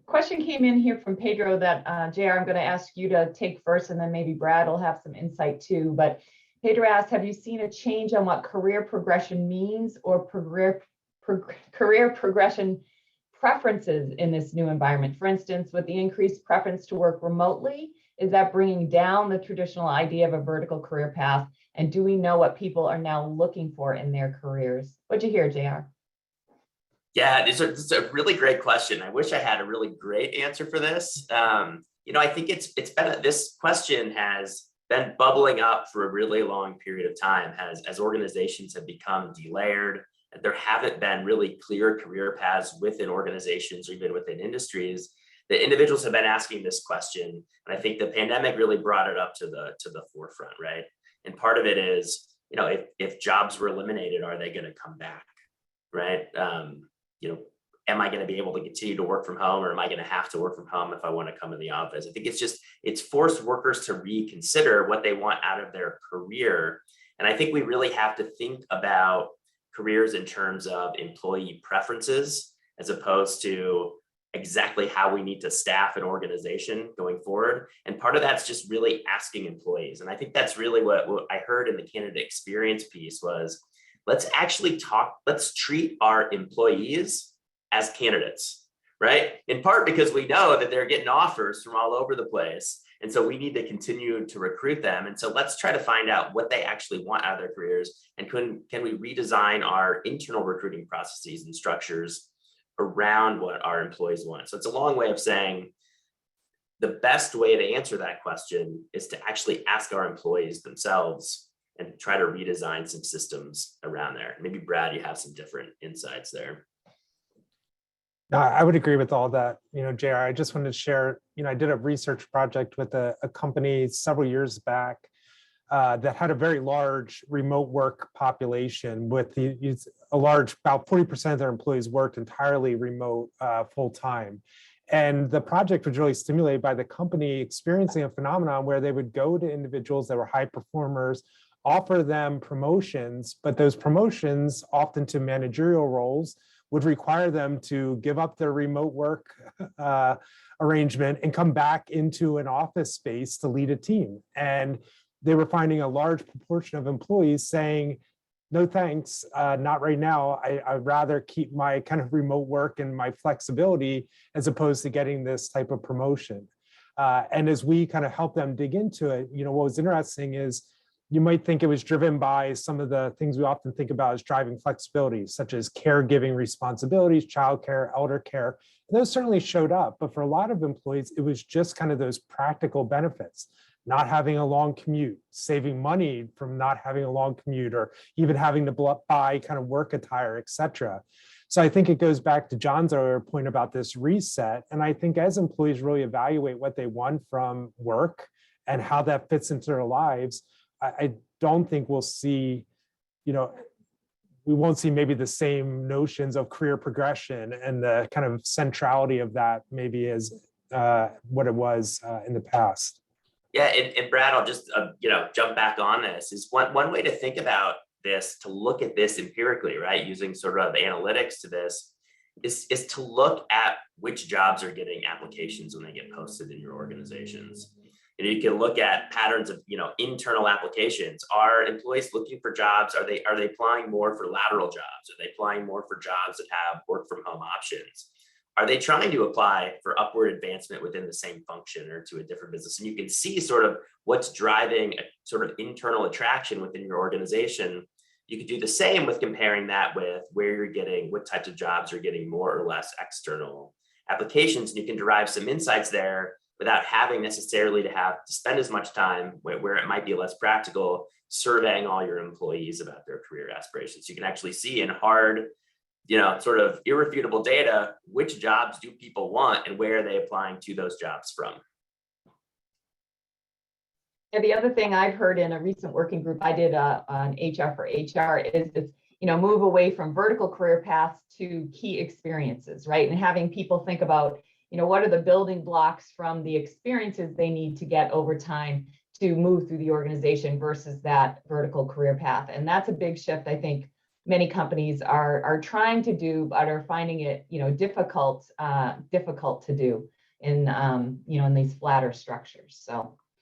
Question came in here from Pedro that JR, I'm going to ask you to take first, and then maybe Brad will have some insight too. But Pedro asked, have you seen a change on what career progression means or career progression preferences in this new environment? For instance, with the increased preference to work remotely, is that bringing down the traditional idea of a vertical career path? And do we know what people are now looking for in their careers? What'd you hear, JR? Yeah, this is a really great question. I wish I had a really great answer for this. I think this question has been bubbling up for a really long period of time as organizations have become delayered, and there haven't been really clear career paths within organizations or even within industries. The individuals have been asking this question, and I think the pandemic really brought it up to the forefront, right? And part of it is, if jobs were eliminated, are they going to come back, right? Am I going to be able to continue to work from home, or am I going to have to work from home if I want to come in the office? I think it's forced workers to reconsider what they want out of their career. And I think we really have to think about careers in terms of employee preferences, as opposed to exactly how we need to staff an organization going forward. And part of that's just really asking employees. And I think that's really what I heard in the candidate experience piece was, let's treat our employees as candidates, right? In part because we know that they're getting offers from all over the place. And so we need to continue to recruit them. And so let's try to find out what they actually want out of their careers. And can we redesign our internal recruiting processes and structures around what our employees want? So it's a long way of saying the best way to answer that question is to actually ask our employees themselves and try to redesign some systems around there. Maybe Brad, you have some different insights there. I would agree with all that, JR. I just wanted to share, I did a research project with a company several years back that had a very large remote work population with about 40% of their employees worked entirely remote full time. And the project was really stimulated by the company experiencing a phenomenon where they would go to individuals that were high performers, offer them promotions, but those promotions, often to managerial roles, would require them to give up their remote work arrangement and come back into an office space to lead a team. And they were finding a large proportion of employees saying, no thanks, not right now. I'd rather keep my kind of remote work and my flexibility as opposed to getting this type of promotion. And as we kind of help them dig into it, what was interesting is you might think it was driven by some of the things we often think about as driving flexibility, such as caregiving responsibilities, childcare, elder care. And those certainly showed up, but for a lot of employees, it was just kind of those practical benefits, not having a long commute, saving money from not having a long commute, or even having to buy kind of work attire, et cetera. So I think it goes back to John's earlier point about this reset. And I think as employees really evaluate what they want from work and how that fits into their lives, I don't think we'll see, we won't see maybe the same notions of career progression and the kind of centrality of that maybe as what it was in the past. Yeah, and Brad, I'll just jump back on this. Is one way to think about this, to look at this empirically, right, using sort of analytics to this, is to look at which jobs are getting applications when they get posted in your organizations. And you can look at patterns of internal applications. Are employees looking for jobs? Are they applying more for lateral jobs? Are they applying more for jobs that have work from home options? Are they trying to apply for upward advancement within the same function or to a different business? And you can see sort of what's driving a sort of internal attraction within your organization. You could do the same with comparing that with where you're getting, what types of jobs are getting more or less external applications. And you can derive some insights there without having necessarily to spend as much time where it might be less practical surveying all your employees about their career aspirations. You can actually see in hard, sort of irrefutable data, which jobs do people want and where are they applying to those jobs from. And the other thing I've heard in a recent working group I did on HR for HR is move away from vertical career paths to key experiences, right? And having people think about what are the building blocks from the experiences they need to get over time to move through the organization versus that vertical career path. And that's a big shift, I think, many companies are trying to do, but are finding it, difficult to do in, in these flatter structures. So